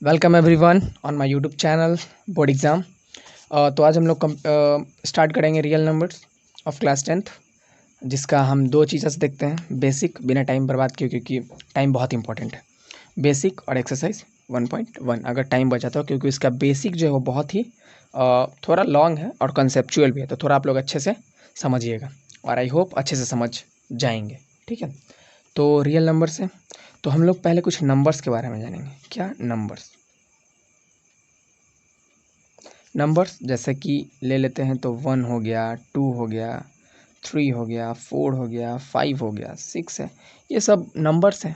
Welcome everyone on my YouTube channel board exam. तो आज हम लोग स्टार्ट करेंगे real numbers of class 10th, जिसका हम दो चीज़ें से देखते हैं। बेसिक, बिना टाइम बर्बाद किए, क्योंकि टाइम बहुत इंपॉर्टेंट है। बेसिक और एक्सरसाइज 1.1 अगर टाइम बचा तो, क्योंकि इसका बेसिक जो है वो बहुत ही थोड़ा लॉन्ग है और कंसेप्चुअल भी है, तो थोड़ा आप लोग अच्छे से समझिएगा और आई होप अच्छे से समझ जाएंगे। ठीक है, तो रियल नंबर्स है, तो हम लोग पहले कुछ नंबर्स के बारे में जानेंगे। क्या नंबर्स जैसे कि ले लेते हैं तो 1 हो गया, 2 हो गया, 3 हो गया, 4 हो गया, 5 हो गया, 6 है। ये सब नंबर्स हैं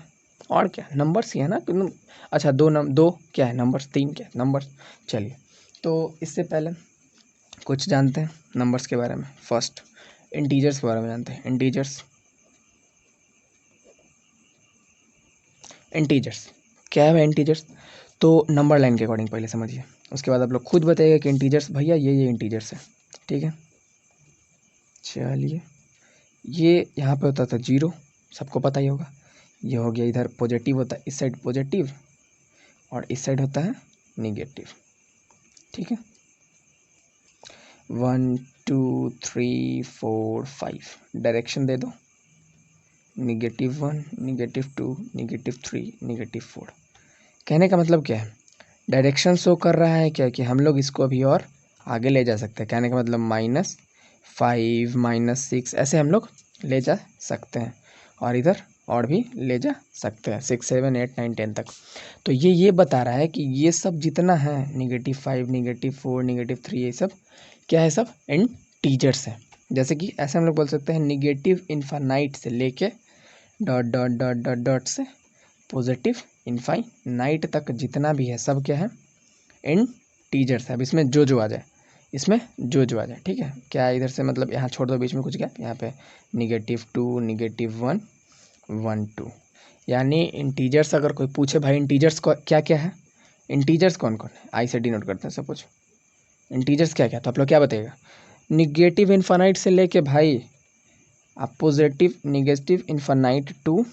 और क्या नंबर्स ही है ना। अच्छा, दो क्या है नंबर्स, 3 क्या है नंबर्स। चलिए, तो इससे पहले कुछ जानते हैं नंबर्स के बारे में। फर्स्ट इंटीजर्स के बारे में जानते हैं। इंटीजर्स क्या है भाई? इंटीजर्स तो नंबर लाइन के अकॉर्डिंग पहले समझिए, उसके बाद आप लोग खुद बताइएगा कि इंटीजर्स भैया ये इंटीजर्स है। ठीक है, चलिए, ये यहाँ पे होता था 0, सबको पता ही होगा। ये हो गया, इधर पॉजिटिव होता है, इस साइड पॉजिटिव और इस साइड होता है निगेटिव। ठीक है, 1 2 3 4 5 डायरेक्शन दे दो, -1, -2, -3, -4। कहने का मतलब क्या है? डायरेक्शन शो कर रहा है क्या कि हम लोग इसको अभी और आगे ले जा सकते हैं। कहने का मतलब -5, -6 ऐसे हम लोग ले जा सकते हैं, और इधर और भी ले जा सकते हैं 6 7 8 9 10 तक। तो ये बता रहा है कि ये सब जितना है -5, -4, -3, ये सब क्या है? सब इंटीजर्स है। जैसे कि ऐसे हम लोग बोल सकते हैं निगेटिव इन्फानाइट से लेके dot dot dot dot dot से पॉजिटिव इनफाइनाइट तक जितना भी है सब क्या है? इंटीजर्स है। अब इसमें जो आ जाए, इसमें जो आ जाए। ठीक है, क्या इधर से मतलब यहाँ छोड़ दो, बीच में कुछ गैप, यहाँ पे -2, -1, 1 2। यानी इंटीजर्स अगर कोई पूछे भाई इंटीजर्स को क्या क्या है, इंटीजर्स कौन कौन है, आई से डिनोट करते हैं सपोज। इंटीजर्स क्या क्या, तो आप लोग क्या बताइएगा? निगेटिव इन्फानाइट से लेके भाई आप positive negative infinite to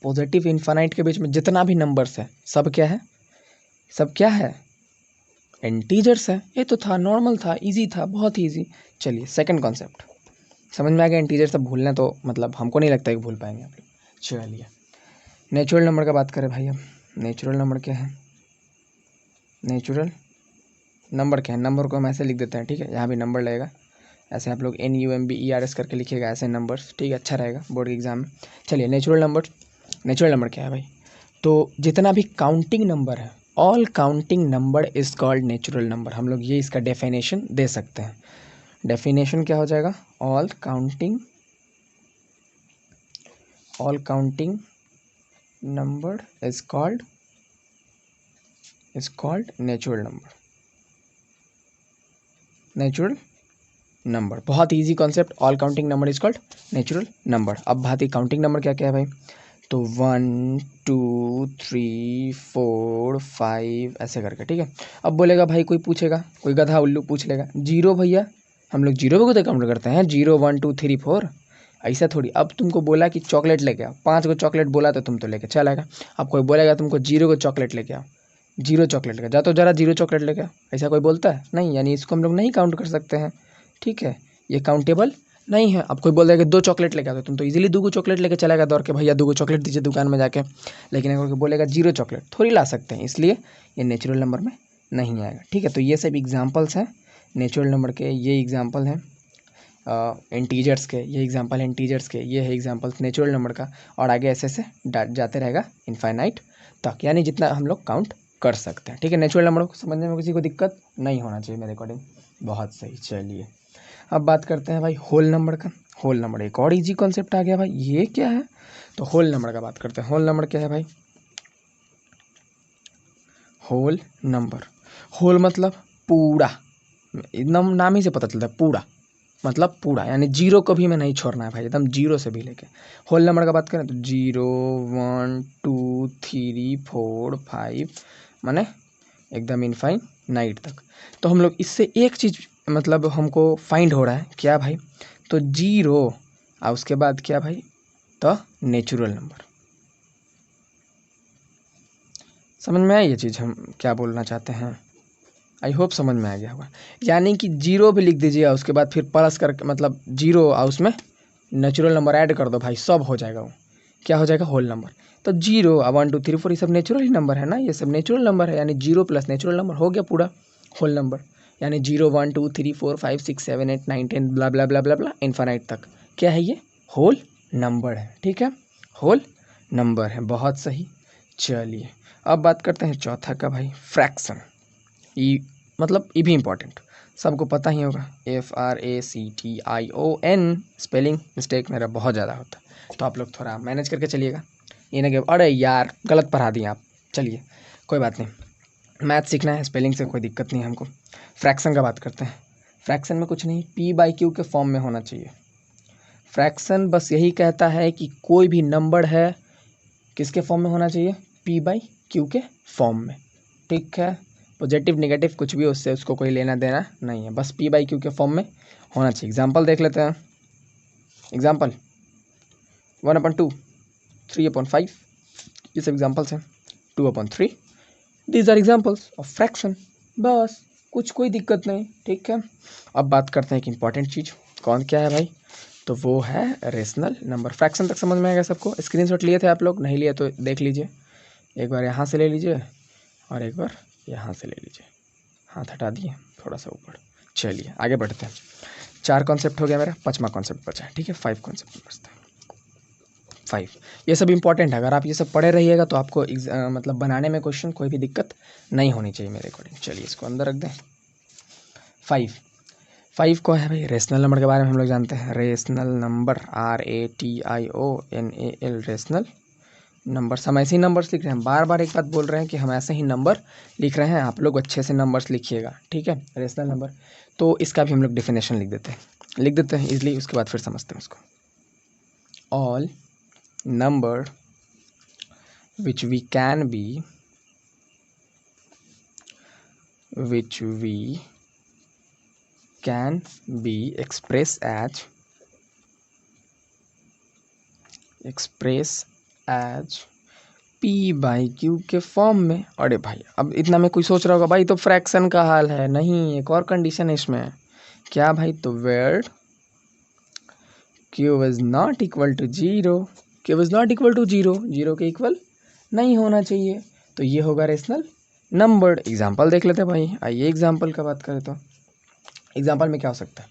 positive infinite के बीच में जितना भी नंबर्स है सब क्या है? सब क्या है? इंटीजर्स है। ये तो था, नॉर्मल था, इजी था, बहुत ही इजी। चलिए, सेकंड कॉन्सेप्ट समझ में आ गया। इंटीजर सब भूलना तो मतलब हमको नहीं लगता कि भूल पाएंगे आप लोग। चलिए, नेचुरल नंबर का बात करें भाई। अब नेचुरल नंबर क्या है? नेचुरल नंबर क्या है? नंबर को हम ऐसे लिख देते हैं। ठीक है, यहाँ भी नंबर लगेगा, ऐसे आप लोग NUMBERS करके लिखिएगा, ऐसे नंबर्स। ठीक है, अच्छा रहेगा बोर्ड के एग्जाम में। चलिए, नेचुरल नंबर क्या है भाई? तो जितना भी काउंटिंग नंबर है, all counting number is called natural number. हम लोग ये इसका डेफिनेशन दे सकते हैं। डेफिनेशन क्या हो जाएगा? All counting number is called natural number. बहुत easy concept, all counting number is called natural number. अब बात ही काउंटिंग नंबर क्या क्या है भाई? तो 1 2 3 4 5 ऐसे करके। ठीक है, अब बोलेगा भाई, कोई पूछेगा, कोई गधा उल्लू पूछ लेगा, 0 भैया, हम लोग 0 को काउंट करते हैं, 0 1 2 3 4, ऐसा थोड़ी। अब तुमको बोला कि चॉकलेट लेके आओ, 5 को चॉकलेट बोला तो तुम तो लेके चल आएगा। अब कोई बोलेगा तुमको 0 को चॉकलेट लेके आओ, 0 चॉकलेट लेके जा, तो जरा 0 चॉकलेट लेके आओ, ऐसा कोई बोलता है? नहीं, यानी इसको हम लोग नहीं काउंट कर सकते हैं। ठीक है, ये काउंटेबल नहीं है। अब कोई बोल देगा कि 2 चॉकलेट लेके आओ, तो तुम तो इजीली 2 चॉकलेट लेके चलेगा दौड़ के, भैया 2 चॉकलेट दीजिए दुकान में जाके। लेकिन अगर कोई बोलेगा 0 चॉकलेट, थोड़ी ला सकते हैं, इसलिए ये नेचुरल नंबर में नहीं आएगा। ठीक है, तो ये सब एग्जाम्पल्स हैं नेचुरल नंबर के, ये एग्जाम्पल हैं इंटीजर्स के, ये एग्जाम्पल है इंटीजर्स के, ये है एग्जाम्पल्स नेचुरल नंबर का। और आगे ऐसे ऐसे जाते रहेगा इनफाइनाइट तक, यानी जितना हम लोग काउंट कर सकते हैं। ठीक है, नेचुरल नंबर को समझने में किसी को दिक्कत नहीं होना चाहिए मेरे अकॉर्डिंग। बहुत सही। चलिए, अब बात करते हैं भाई होल नंबर का। होल नंबर एक और इजी कॉन्सेप्ट आ गया भाई, ये क्या है? तो होल नंबर का बात करते हैं। होल नंबर क्या है भाई? होल नंबर, होल मतलब पूरा, एकदम नाम ही से पता चलता है, पूरा मतलब पूरा, यानी 0 को भी मैं नहीं छोड़ना है भाई, एकदम 0 से भी लेके। होल नंबर का बात करें तो 0 1 2 3 4 5, माने एकदम इनफाइनाइट तक। तो हम लोग इससे एक चीज़ मतलब हमको फाइंड हो रहा है, क्या भाई? तो 0 और उसके बाद क्या भाई? तो नेचुरल नंबर। समझ में आई ये चीज़ हम क्या बोलना चाहते हैं? आई होप समझ में आ गया होगा। यानी कि जीरो भी लिख दीजिए, उसके बाद फिर प्लस कर मतलब जीरो और उसमें नेचुरल नंबर ऐड कर दो भाई, सब हो जाएगा। वो क्या हो जाएगा? Whole number. तो जीरो 1 2 3 4 ये सब नेचुरल ही नंबर है ना, ये सब नेचुरल नंबर है, यानी जीरो प्लस नेचुरल नंबर हो गया पूरा होल नंबर। यानी 0 1 2 3 4 5 6 7 8 9 10 ब्ला ब्ला ब्ला ब्ला ब्ला इन्फानाइट तक क्या है? ये होल नंबर है। ठीक है, होल नंबर है। बहुत सही। चलिए अब बात करते हैं चौथा का भाई, फ्रैक्शन। ई मतलब ई भी इम्पॉर्टेंट, सबको पता ही होगा। FRACTION स्पेलिंग मिस्टेक मेरा बहुत ज़्यादा होता है, तो आप लोग थोड़ा मैनेज करके चलिएगा। ये ना कि अरे यार गलत पढ़ा दिए आप, चलिए कोई बात नहीं, मैथ सीखना है, स्पेलिंग से कोई दिक्कत नहीं है हमको। फ्रैक्शन का बात करते हैं। फ्रैक्शन में कुछ नहीं, P/Q के फॉर्म में होना चाहिए। फ्रैक्शन बस यही कहता है कि कोई भी नंबर है किसके फॉर्म में होना चाहिए? P/Q के फॉर्म में। ठीक है, पॉजिटिव नेगेटिव कुछ भी उससे उसको कोई लेना देना नहीं है, बस P/Q के फॉर्म में होना चाहिए। एग्जाम्पल देख लेते हैं। एग्जाम्पल 1/2, 3/5, ये सब एग्जाम्पल्स हैं। 2/3, these are examples of fraction. बस कुछ कोई दिक्कत नहीं। ठीक है, अब बात करते हैं एक इंपॉर्टेंट चीज़, कौन क्या है भाई? तो वो है रेशनल नंबर। फ्रैक्शन तक समझ में आएगा सबको? स्क्रीनशॉट लिए थे आप लोग? नहीं लिए तो देख लीजिए, एक बार यहाँ से ले लीजिए और एक बार यहाँ से ले लीजिए। हाथ हटा दिए थोड़ा सा ऊपर। चलिए आगे बढ़ते हैं। 4 कॉन्सेप्ट हो गया मेरा, 5वां कॉन्सेप्ट बचा है। ठीक है, 5 कॉन्सेप्ट बचते हैं। 5 ये सब इंपॉर्टेंट है, अगर आप ये सब पढ़े रहिएगा तो आपको मतलब बनाने में क्वेश्चन कोई भी दिक्कत नहीं होनी चाहिए मेरे अकॉर्डिंग। चलिए इसको अंदर रख दें। 5 को है भाई रेशनल नंबर के बारे में हम लोग जानते हैं। Rational number RATIONAL rational number. हम ऐसे ही नंबर्स लिख रहे हैं, बार बार एक बात बोल रहे हैं कि हम ऐसे ही नंबर लिख रहे हैं, आप लोग अच्छे से नंबर्स लिखिएगा। ठीक है, रेशनल नंबर, तो इसका भी हम लोग डेफिनेशन लिख देते हैं इजली, उसके बाद फिर समझते हैं उसको। All number which we can be expressed as P/Q के फॉर्म में। अरे भाई अब इतना में कोई सोच रहा होगा भाई तो फ्रैक्शन का हाल है। नहीं, एक और कंडीशन है इसमें। क्या भाई? तो where Q is not equal to 0, Q is not equal to 0, 0 के इक्वल नहीं होना चाहिए, तो ये होगा रेशनल नंबर। एग्जाम्पल देख लेते हैं भाई। आइए एग्जाम्पल का बात करें तो एग्जाम्पल में क्या हो सकता है?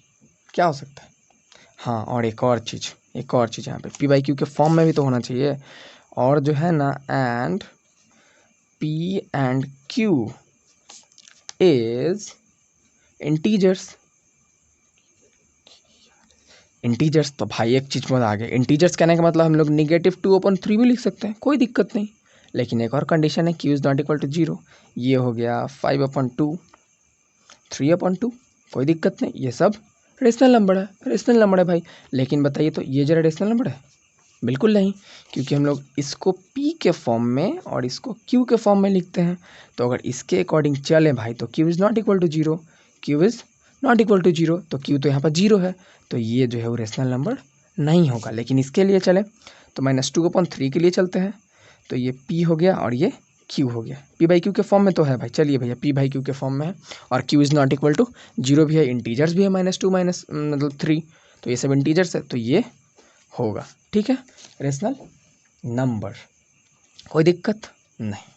क्या हो सकता है? हाँ, और एक और चीज़ यहाँ पे P/Q के फॉर्म में भी तो होना चाहिए। और जो है ना, and P&Q is integers. Integers तो भाई एक चीज़ में आ गया, इंटीजर्स कहने का मतलब हम लोग -2/3 भी लिख सकते हैं, कोई दिक्कत नहीं। लेकिन एक और कंडीशन है, Q is not equal to 0। ये हो गया 5/2, 3/2, कोई दिक्कत नहीं। ये सब रेशनल नंबर है भाई। लेकिन बताइए तो ये जरा रेशनल नंबर है? बिल्कुल नहीं, क्योंकि हम लोग इसको P के फॉर्म में और इसको Q के फॉर्म में लिखते हैं। तो अगर इसके अकॉर्डिंग चले भाई तो Q is not equal to 0, Q is not equal to 0, तो Q तो यहाँ पर 0 है, तो ये जो है वो रेशनल नंबर नहीं होगा। लेकिन इसके लिए चले तो -2/3 के लिए चलते हैं, तो ये P हो गया और ये Q हो गया। P/Q के फॉर्म में तो है भाई, चलिए भैया P/Q के फॉर्म में है और Q is not equal to 0 भी है, इंटीजर्स भी है -2 -3, तो ये सब इंटीजर्स है, तो ये होगा। ठीक है, रेशनल नंबर, कोई दिक्कत नहीं।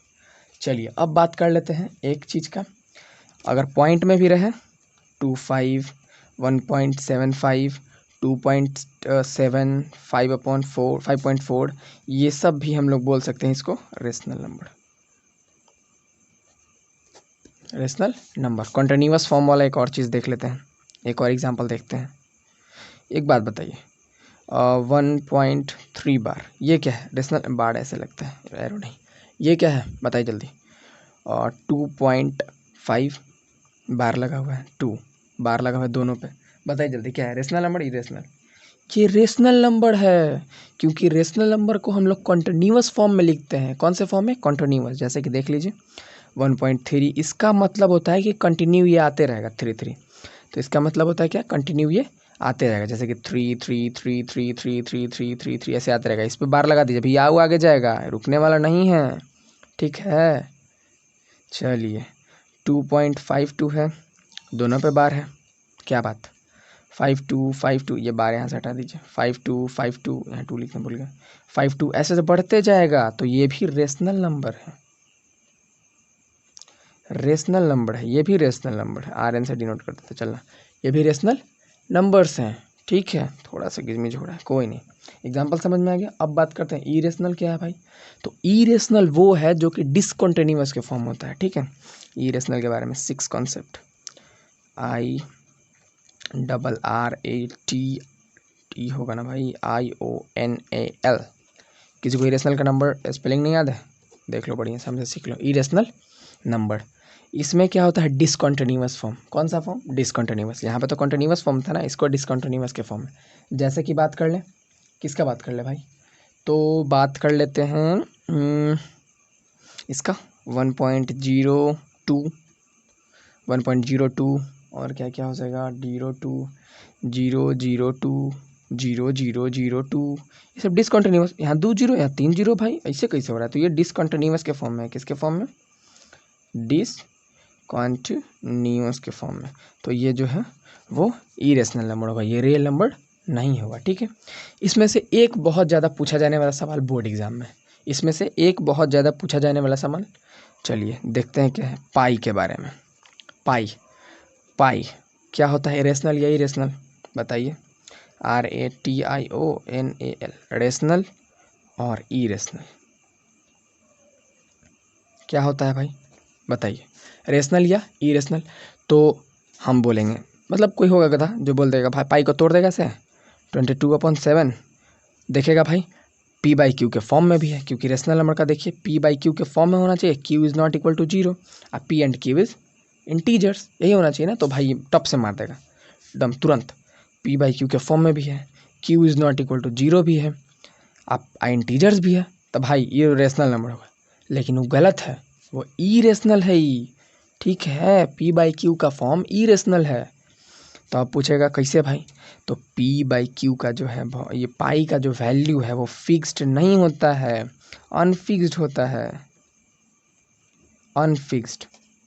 चलिए अब बात कर लेते हैं एक चीज़ का, अगर पॉइंट में भी रहे 25, 1.75, 2.7, 5/4, 5.4, ये सब भी हम लोग बोल सकते हैं इसको रेशनल नंबर। कॉन्टिन्यूअस फॉर्म वाला एक और चीज़ देख लेते हैं, एक और एग्जांपल देखते हैं। एक बात बताइए, 1.3 बार, ये क्या है? रेशनल बार ऐसे लगता है, एरो नहीं, ये क्या है बताइए जल्दी। 2.5 बार लगा हुआ है, 2 बार लगा हुआ है दोनों पे, बताइए जल्दी क्या है? Rational number, irrational? ये रेशनल नंबर है, क्योंकि रेशनल नंबर को हम लोग कॉन्टिन्यूअस फॉर्म में लिखते हैं। कौन से फॉर्म में? कॉन्टिन्यूअस। जैसे कि देख लीजिए 1.3, इसका मतलब होता है कि कंटिन्यू ये आते रहेगा 3, तो इसका मतलब होता है क्या? कंटिन्यू ये आते रहेगा, जैसे कि 3 3 3 3 3 3 3 3 3 ऐसे आते रहेगा। इस पर बार लगा दीजिए भैया, आगे जाएगा, रुकने वाला नहीं है। ठीक है, चलिए 2.52 है, दोनों पे बार है, क्या बात। 52 ये बार यहाँ से हटा दीजिए, 52 यहाँ 2 लिखना भूल गया, 52 ऐसे से बढ़ते जाएगा तो ये भी रेशनल नंबर है, रेशनल नंबर है, ये भी रेशनल नंबर है, आर एन से डिनोट करते थे चलना, ये भी रेशनल नंबर्स हैं, ठीक है। थोड़ा सा गिजमिज हो रहा है, कोई नहीं, एग्जाम्पल समझ में आ गया। अब बात करते हैं इरेशनल क्या है भाई। तो इरेशनल वो है जो कि डिसकंटिन्यूअस के फॉर्म होता है, ठीक है। इरेशनल के बारे में 6 कॉन्सेप्ट, IRRAT होगा ना भाई, IONAL। किसी को इरेशनल का नंबर स्पेलिंग नहीं याद है, देख लो, बढ़िया समझे, सीख लो। इरेशनल नंबर, इसमें क्या होता है, डिसकंटिन्यूअस फॉर्म। कौन सा फॉर्म, डिसकंटिन्यूअस। यहाँ पे तो कंटिन्यूअस फॉर्म था ना, इसको डिसकंटिन्यूअस के फॉर्म में। जैसे कि बात कर लें, किसका बात कर ले भाई, तो बात कर लेते हैं इसका 1.02 और क्या क्या हो जाएगा, 02 002 0002, ये सब डिसकंटिन्यूअस। यहाँ 2 0 यहाँ 3 0 भाई, ऐसे कैसे हो रहा है। तो ये डिसकंटिन्यूअस के फॉर्म में है, किसके फॉर्म में, डिसकंटिन्यूअस के फॉर्म में। तो ये जो है वो इरेशनल नंबर होगा, ये रियल नंबर नहीं होगा, ठीक है। इसमें से एक बहुत ज़्यादा पूछा जाने वाला सवाल बोर्ड एग्जाम में, इसमें से एक बहुत ज़्यादा पूछा जाने वाला सवाल, चलिए देखते हैं क्या है, पाई के बारे में। पाई क्या होता है, रेशनल या इरेशनल, बताइए। RATIONAL, रेशनल और इरेशनल क्या होता है भाई, बताइए, रेशनल या इरेशनल। तो हम बोलेंगे, मतलब कोई होगा गधा जो बोल देगा भाई पाई को तोड़ देगा से 22/7, देखेगा भाई P/Q के फॉर्म में भी है, क्योंकि रेशनल नंबर का देखिए P/Q के फॉर्म में होना चाहिए, Q is not equal to 0 और P and Q is integers, यही होना चाहिए ना। तो भाई टप से मार देगा एकदम तुरंत, P/Q के फॉर्म में भी है, Q is not equal to 0 भी है, आप इंटीजर्स भी है, तो भाई ये रेशनल नंबर होगा। लेकिन वो गलत है, वो इरेशनल है ही, ठीक है। P/Q का फॉर्म इरेशनल है। तो आप पूछेगा कैसे भाई, तो P/Q का जो है, ये पाई का जो वैल्यू है वो फिक्स्ड नहीं होता है, अनफिक्स्ड होता है, अनफिक्स्ड,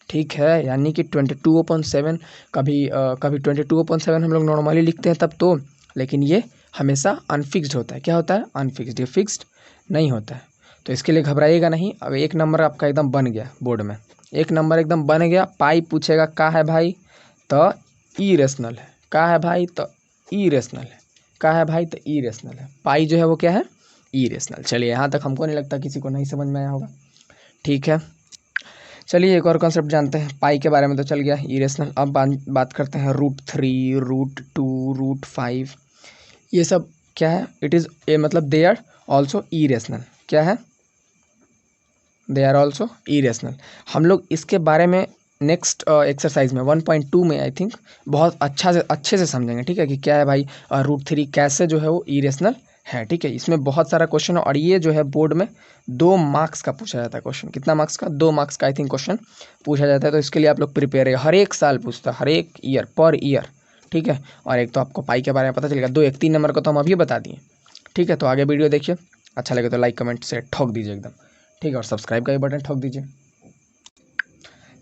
ठीक है। यानी कि 22/7 कभी 22/7 हम लोग नॉर्मली लिखते हैं तब तो, लेकिन ये हमेशा अनफिक्स्ड होता है। क्या होता है, अनफिक्स्ड, ये फिक्स्ड नहीं होता है। तो इसके लिए घबराइएगा नहीं। अब एक नंबर आपका एकदम बन गया बोर्ड में, एक नंबर एकदम बन गया। पाई पूछेगा का है भाई, तो इरेशनल है, का है भाई, तो इरेशनल है, का है भाई, तो इरेशनल है। पाई जो है वो क्या है, इरेशनल। चलिए यहाँ तक हमको नहीं लगता किसी को नहीं समझ में आया होगा, ठीक है। चलिए एक और कॉन्सेप्ट जानते हैं, पाई के बारे में तो चल गया इरेशनल। अब बात करते हैं √3, √2, √5, ये सब क्या है, इट इज़ ए मतलब दे आर ऑल्सो इरेशनल। क्या है, दे आर ऑल्सो इरेशनल। हम लोग इसके बारे में नेक्स्ट एक्सरसाइज में 1.2 में आई थिंक बहुत अच्छे से समझेंगे, ठीक है, कि क्या है भाई √3 कैसे जो है वो इरेशनल है, ठीक है। इसमें बहुत सारा क्वेश्चन है और ये जो है बोर्ड में 2 मार्क्स का पूछा जाता है क्वेश्चन। कितना मार्क्स का, 2 मार्क्स का आई थिंक क्वेश्चन पूछा जाता है। तो इसके लिए आप लोग प्रिपेयर है, हर एक साल पूछता है, हर एक ईयर पर ईयर, ठीक है। और एक तो आपको पाई के बारे में पता चलेगा, 2 1 3 नंबर को तो हम अभी बता दिए, ठीक है। तो आगे वीडियो देखिए, अच्छा लगे तो लाइक कमेंट से ठोक दीजिए एकदम, ठीक है, और सब्सक्राइब का भी बटन ठोक दीजिए।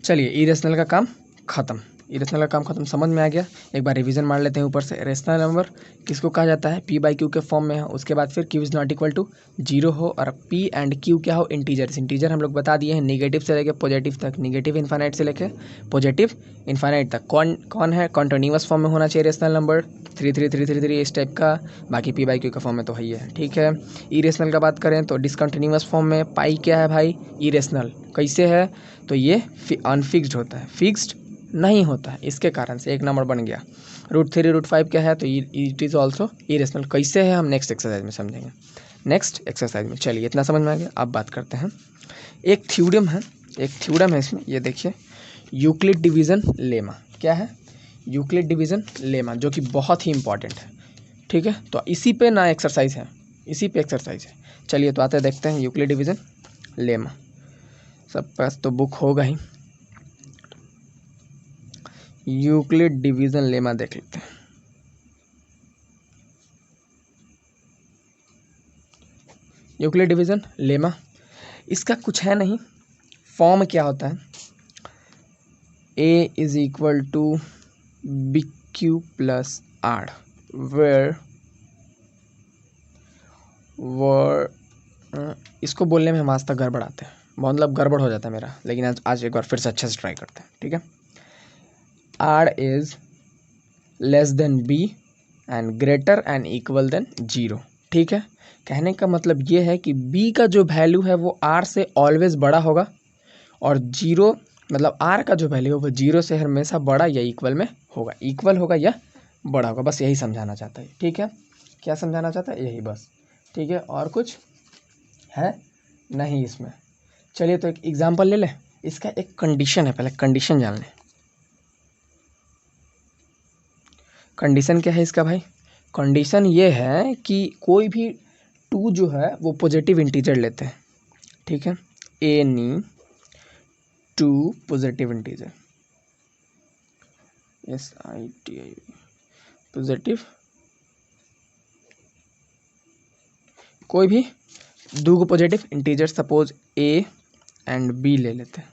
चलिए इरेशनल का काम खत्म, इरेशनल का काम खत्म, समझ में आ गया। एक बार रिवीजन मार लेते हैं ऊपर से। रेशनल नंबर किसको कहा जाता है, P/Q के फॉर्म में है, उसके बाद फिर Q is not equal to 0 हो और P एंड Q क्या हो, इंटीजर्स। इंटीजर हम लोग बता दिए हैं, निगेटिव से लेकर पॉजिटिव तक, निगेटिव इन्फाइनाइट से लेकर पॉजिटिव इन्फाइनाइट तक। कौन है, कॉन्टिन्यूअस फॉर्म में होना चाहिए रेशनल नंबर, 33333 इस टाइप का। बाकी P/Q का फॉर्म में तो है ही है, ठीक है। इरेशनल का बात करें तो डिसकंटिन्यूअस फॉर्म में पाई क्या है भाई, इरेशनल कैसे है, तो ये अनफिक्स्ड होता है, फिक्स्ड नहीं होता है, इसके कारण से एक नंबर बन गया। √3 √5 क्या है, तो इट इज़ ऑल्सो इरेशनल। कैसे है हम नेक्स्ट एक्सरसाइज में समझेंगे, नेक्स्ट एक्सरसाइज में। चलिए इतना समझ में आ गया। अब बात करते हैं, एक थ्योरम है, इसमें ये देखिए, यूक्लिड डिवीज़न लेमा। क्या है, यूक्लिड डिवीज़न लेमा, जो कि बहुत ही इंपॉर्टेंट है, ठीक है। तो इसी पे ना एक्सरसाइज है, इसी पे एक्सरसाइज है। चलिए तो आते देखते हैं यूक्लिड डिवीज़न लेमा। सब पास तो बुक होगा ही, यूक्लिड डिवीज़न लेमा देख लेते हैं। यूक्लिड डिवीज़न लेमा, इसका कुछ है नहीं, फॉर्म क्या होता है, A is equal to BQ plus R where इसको बोलने में हम आज तक गड़बड़ाते हैं, मतलब गड़बड़ हो जाता है मेरा, लेकिन आज एक बार फिर से अच्छे से ट्राई करते हैं, ठीक है। R is less than B and greater and equal than 0, ठीक है। कहने का मतलब ये है कि B का जो वैल्यू है वो R से ऑलवेज बड़ा होगा और 0 मतलब R का जो वैल्यू है वो 0 से हमेशा बड़ा या इक्वल में होगा, इक्वल होगा या बड़ा होगा, बस यही समझाना चाहता है, ठीक है। क्या समझाना चाहता है, यही बस, ठीक है। और कुछ है नहीं इसमें। चलिए तो एक एग्जांपल ले लें। इसका एक कंडीशन है, पहले कंडीशन जान लें। कंडीशन क्या है इसका भाई? कंडीशन ये है कि कोई भी 2 जो है वो पॉजिटिव इंटीजर लेते हैं, ठीक है। Any 2 positive integer, SITI positive, कोई भी 2 positive integer suppose A and B ले लेते हैं।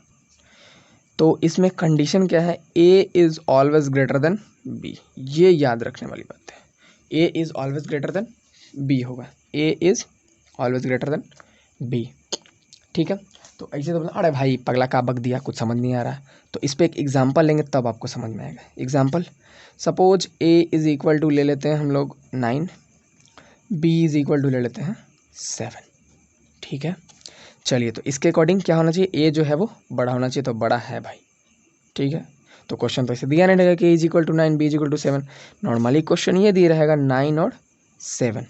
तो इसमें कंडीशन क्या है, A is always greater than B, ये याद रखने वाली बात है। A is always greater than B होगा, A is always greater than B, ठीक है। तो ऐसे तो अरे भाई पगला का बक दिया, कुछ समझ नहीं आ रहा। तो इस पर एक एग्जांपल लेंगे तब आपको समझ में आएगा। Example suppose A is equal to ले लेते हैं हम लोग 9, B इज़ इक्वल टू ले लेते हैं 7, ठीक है। चलिए तो इसके अकॉर्डिंग क्या होना चाहिए, A जो है वो बड़ा होना चाहिए, तो बड़ा है भाई, ठीक है। तो क्वेश्चन तो ऐसे दिया नहीं रहेगा कि A is equal to 9 B is equal to 7, normally question ये दिया रहेगा 9 और 7,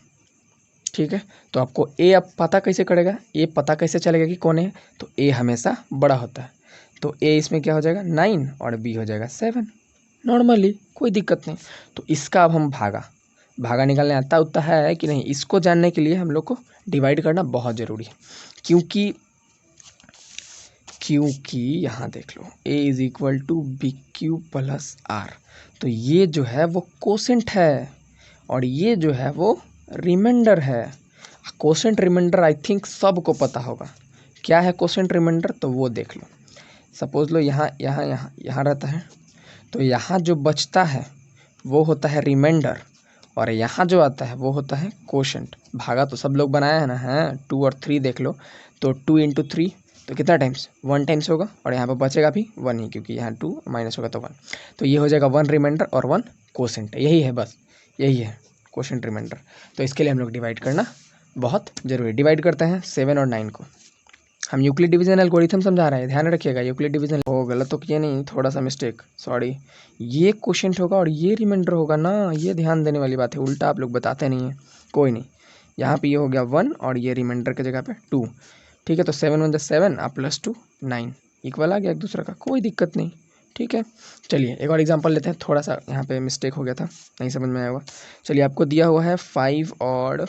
ठीक है। तो आपको A अब पता कैसे करेगा, A पता कैसे चलेगा कि कौन है, तो A हमेशा बड़ा होता है, तो A इसमें क्या हो जाएगा 9 और B हो जाएगा 7, नॉर्मली कोई दिक्कत नहीं। तो इसका अब हम भागा निकालने आता उतना है कि नहीं, इसको जानने के लिए हम लोग को डिवाइड करना बहुत ज़रूरी है, क्योंकि यहाँ देख लो A is equal to BQ plus R, तो ये जो है वो कोसेंट है और ये जो है वो रिमाइंडर है। कोसेंट रिमाइंडर आई थिंक सबको पता होगा, क्या है कोसेंट रिमाइंडर, तो वो देख लो। सपोज लो यहाँ रहता है, तो यहाँ जो बचता है वो होता है रिमाइंडर और यहाँ जो आता है वो होता है कोशेंट। भागा तो सब लोग बनाया है ना, है 2 और 3 देख लो, तो 2 इंटू 3 तो कितना टाइम्स 1 टाइम्स होगा और यहाँ पर बचेगा भी 1 ही, क्योंकि यहाँ 2 माइनस होगा तो 1, तो ये हो जाएगा 1 रिमाइंडर और 1 कोशेंट, यही है, बस यही है कोशेंट रिमाइंडर। तो इसके लिए हम लोग डिवाइड करना बहुत ज़रूरी। डिवाइड करते हैं 7 और 9 को। हम यूक्लिड डिवीजन एल्गोरिथम समझा रहे हैं, ध्यान रखिएगा। यूक्लिड डिवीजन हो गलत तो किए नहीं, थोड़ा सा मिस्टेक, सॉरी। ये कोशेंट होगा और ये रिमाइंडर होगा ना, ये ध्यान देने वाली बात है, उल्टा आप लोग बताते नहीं हैं, कोई नहीं। यहाँ पे ये हो गया 1 और ये रिमाइंडर की जगह पे 2, ठीक है। तो 7 1 7 आप प्लस 2 9, इक्वल आ गया एक दूसरे का, कोई दिक्कत नहीं, ठीक है। चलिए एक और एग्जांपल लेते हैं, थोड़ा सा यहाँ पे मिस्टेक हो गया था, नहीं समझ में आया होगा। चलिए आपको दिया हुआ है 5 और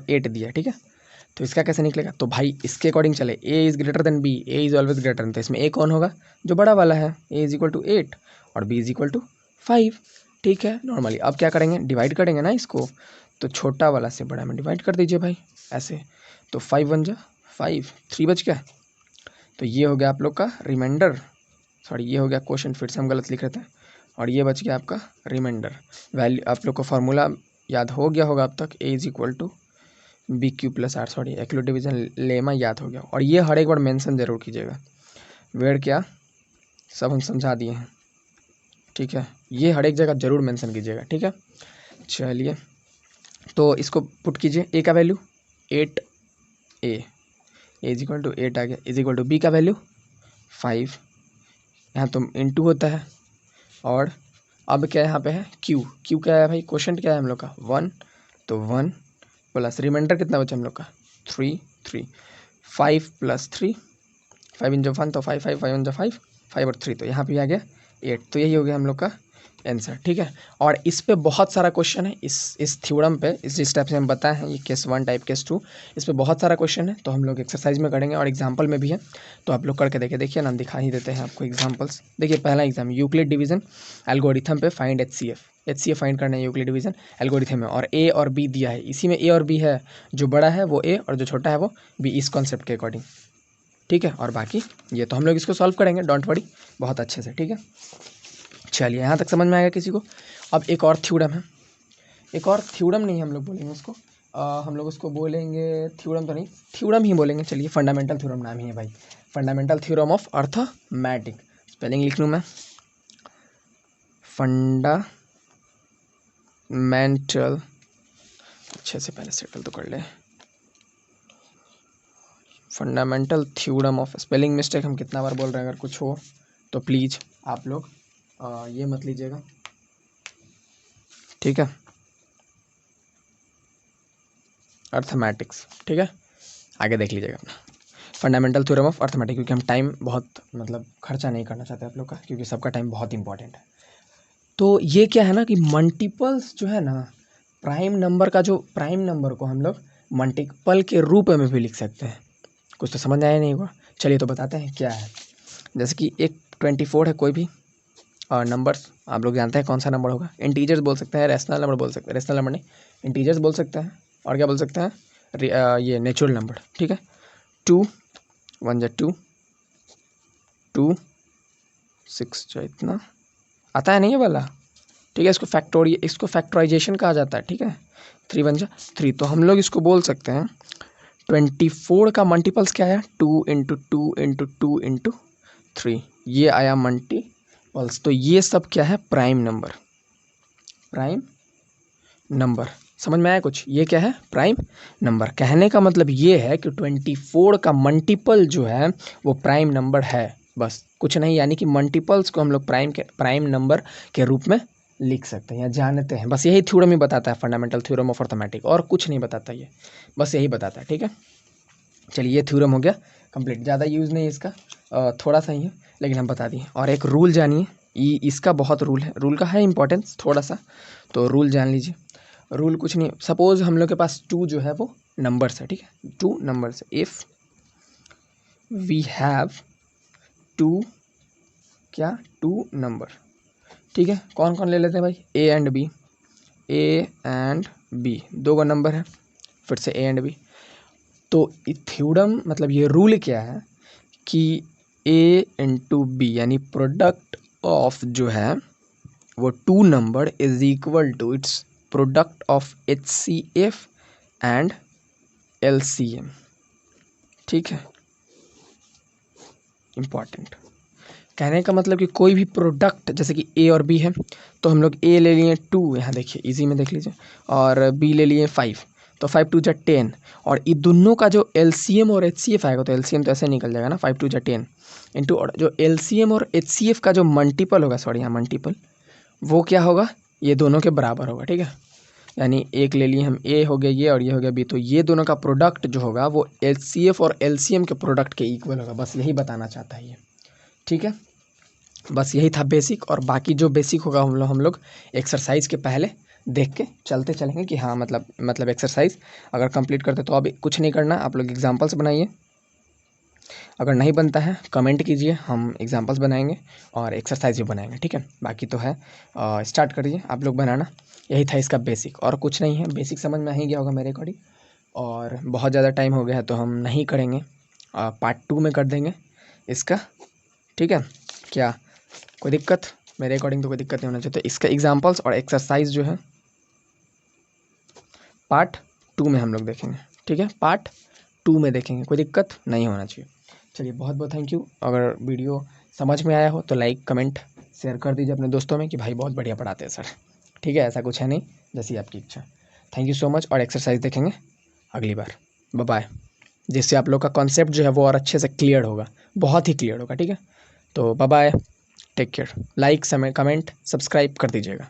8 दिया, ठीक है। तो इसका कैसे निकलेगा, तो भाई इसके अकॉर्डिंग चले, A is greater than B, A is always greater than, तो इसमें A कौन होगा, जो बड़ा वाला है, A इज़ इक्वल टू 8 और B इज़ इक्वल टू 5, ठीक है। नॉर्मली अब क्या करेंगे, डिवाइड करेंगे ना इसको, तो छोटा वाला से बड़ा में डिवाइड कर दीजिए भाई, ऐसे। तो 5 1 जा 5, 3 बच गया, तो ये हो गया आप लोग का रिमाइंडर, सॉरी ये हो गया क्वेश्चन, फिर से हम गलत लिख रहे थे, और ये बच गया आपका रिमाइंडर। वैल्यू आप लोग को फार्मूला याद हो गया होगा अब तक, A is equal to BQ plus R, sorry Euclid division lemma याद हो गया। और ये हर एक बार मेंशन जरूर कीजिएगा, वेयर क्या सब हम समझा दिए हैं, ठीक है। ये हर एक जगह जरूर मेंशन कीजिएगा, ठीक है। चलिए तो इसको पुट कीजिए, A का value 8A is equal to 8 आ गया, इज इक्वल टू B का वैल्यू 5, यहाँ तो इंटू होता है, और अब क्या यहाँ पे है Q क्या है भाई, क्वोशेंट क्या है हम लोग का 1, तो 1 प्लस रिमाइंडर कितना बचा हम लोग का 3 5 प्लस 3 5 इंटू 1 तो 5 5 5 इंटू 5 और 3, तो यहाँ पे आ गया 8, तो यही हो गया हम लोग का आंसर, ठीक है। और इस पे बहुत सारा क्वेश्चन है, इस थ्योरम पे, इस टाइप से हम बताए हैं, ये केस 1 टाइप केस 2, इस पे बहुत सारा क्वेश्चन है, तो हम लोग एक्सरसाइज में करेंगे और एग्जांपल में भी है, तो आप लोग करके देखिए ना, दिखा ही देते हैं आपको एग्जांपल्स। देखिए पहला एग्जाम यूक्लिड डिवीजन एल्गोरिथम पे फाइंड HCF फाइंड करना है यूक्लिड डिवीजन एल्गोरिथम में, और A और B दिया है, इसी में A और B है, जो बड़ा है वो A और जो छोटा है वो B, इस कॉन्सेप्ट के अकॉर्डिंग। ठीक है। और बाकी ये तो हम लोग इसको सॉल्व करेंगे, डोंट वरी, बहुत अच्छे से, ठीक है। चलिए यहाँ तक समझ में आएगा किसी को। अब एक और थ्योरम है, एक और थ्योरम नहीं हम लोग बोलेंगे उसको, हम लोग उसको बोलेंगे, थ्योरम तो नहीं, थ्योरम ही बोलेंगे। चलिए फंडामेंटल थ्योरम नाम ही है भाई, fundamental theorem of arithmetic. Spelling लिख लूँ मैं, फंडामेंटल, अच्छे से पहले सेटल तो कर ले, fundamental theorem of, spelling mistake हम कितना बार बोल रहे हैं, अगर कुछ हो तो प्लीज़ आप लोग ये मत लीजिएगा, ठीक है। अर्थमेटिक्स, ठीक है, आगे देख लीजिएगा अपना फंडामेंटल थ्योरम ऑफ अर्थमेटिक, क्योंकि हम टाइम बहुत मतलब खर्चा नहीं करना चाहते आप लोग का, क्योंकि सबका टाइम बहुत इंपॉर्टेंट है। तो ये क्या है ना कि मल्टीपल्स जो है ना, प्राइम नंबर का जो प्राइम नंबर को हम लोग मल्टीपल के रूप में भी लिख सकते हैं। कुछ तो समझ आया नहीं होगा, चलिए तो बताते हैं क्या है। जैसे कि एक 24 है कोई भी, और नंबर्स आप लोग जानते हैं कौन सा नंबर होगा, इंटीजर्स बोल सकते हैं, रैशनल नंबर बोल सकते हैं, रैशनल नंबर नहीं इंटीजर्स बोल सकते हैं, और क्या बोल सकते हैं, ये नेचुरल नंबर, ठीक है। 2 1 जा 2, 2 6 जो इतना आता है नहीं है वाला, ठीक है। इसको फैक्टराइजेशन कहा जाता है, ठीक है। 3 1 जा 3, तो हम लोग इसको बोल सकते हैं 24 का मल्टीपल्स क्या आया, 2 इंटू 2 इंटू 2 इंटू 3, ये आया मल्टीपल्स। तो ये सब क्या है, प्राइम नंबर, प्राइम नंबर, समझ में आया कुछ, ये क्या है, प्राइम नंबर। कहने का मतलब ये है कि 24 का मल्टीपल जो है वो प्राइम नंबर है, बस कुछ नहीं, यानी कि मल्टीपल्स को हम लोग प्राइम नंबर के रूप में लिख सकते हैं या जानते हैं। बस यही थ्योरम ही बताता है, फंडामेंटल थ्योरम ऑफ अर्थमेटिक, और कुछ नहीं बताता ये, बस यही बताता है, ठीक है। चलिए ये थ्योरम हो गया कंप्लीट, ज़्यादा यूज़ नहीं इसका, थोड़ा सा ही है, लेकिन हम बता दिए। और एक रूल जानिए, इसका बहुत रूल है, रूल का है इंपॉर्टेंस थोड़ा सा, तो रूल जान लीजिए। रूल कुछ नहीं, सपोज हम लोग के पास 2 जो है वो नंबर्स है, ठीक है, 2 नंबर्स। इफ़ वी हैव 2 क्या 2 नंबर, ठीक है। कौन कौन ले लेते हैं भाई, A and B, A and B, 2 का नंबर है, फिर से ए एंड बी। तो थ्योरम मतलब ये रूल क्या है कि ए इंटू बी यानी प्रोडक्ट ऑफ जो है वो 2 number is equal to its product of HCF and LCM, ठीक है। इम्पॉर्टेंट, कहने का मतलब कि कोई भी प्रोडक्ट, जैसे कि ए और बी है, तो हम लोग ए ले लिए 2, यहाँ देखिए इजी में देख लीजिए, और बी ले लिए 5, तो 5 2 जा 10, और ये दोनों का जो LCM और HCF आएगा, तो LCM तो ऐसे निकल जाएगा ना, 5 2 जा 10 इंटू, और जो LCM और HCF का जो मल्टीपल होगा, सॉरी यहाँ मल्टीपल, वो क्या होगा, ये दोनों के बराबर होगा, ठीक है। यानी एक ले लिए हम, ए हो गया ये और ये हो गया बी, तो ये दोनों का प्रोडक्ट जो होगा वो HCF और LCM के प्रोडक्ट के इक्वल होगा, बस यही बताना चाहता है ये, ठीक है। बस यही था बेसिक, और बाकी जो बेसिक होगा हम लोग एक्सरसाइज के पहले देख के चलते चलेंगे कि हाँ मतलब एक्सरसाइज अगर कंप्लीट करते तो अभी कुछ नहीं करना, आप लोग एग्जांपल्स बनाइए, अगर नहीं बनता है कमेंट कीजिए, हम एग्जांपल्स बनाएंगे और एक्सरसाइज भी बनाएंगे, ठीक है। बाकी तो है, स्टार्ट करिए आप लोग बनाना, यही था इसका बेसिक, और कुछ नहीं है, बेसिक समझ में आ ही गया होगा मेरे अकॉर्डिंग। और बहुत ज़्यादा टाइम हो गया है तो हम नहीं करेंगे, पार्ट 2 में कर देंगे इसका, ठीक है। क्या कोई दिक्कत, मेरे अकॉर्डिंग तो कोई दिक्कत नहीं होना चाहिए। तो इसका एग्जांपल्स और एक्सरसाइज जो है पार्ट 2 में हम लोग देखेंगे, ठीक है, पार्ट 2 में देखेंगे, कोई दिक्कत नहीं होना चाहिए। चलिए बहुत बहुत थैंक यू, अगर वीडियो समझ में आया हो तो लाइक कमेंट शेयर कर दीजिए अपने दोस्तों में कि भाई बहुत बढ़िया पढ़ाते हैं सर, ठीक है, ऐसा कुछ है नहीं, जैसी आपकी इच्छा। थैंक यू सो मच, और एक्सरसाइज देखेंगे अगली बार, बाय बाय, जिससे आप लोग का कॉन्सेप्ट जो है वो और अच्छे से क्लियर होगा, बहुत ही क्लियर होगा, ठीक है। तो bye bye, take care, like comment subscribe कर दीजिएगा।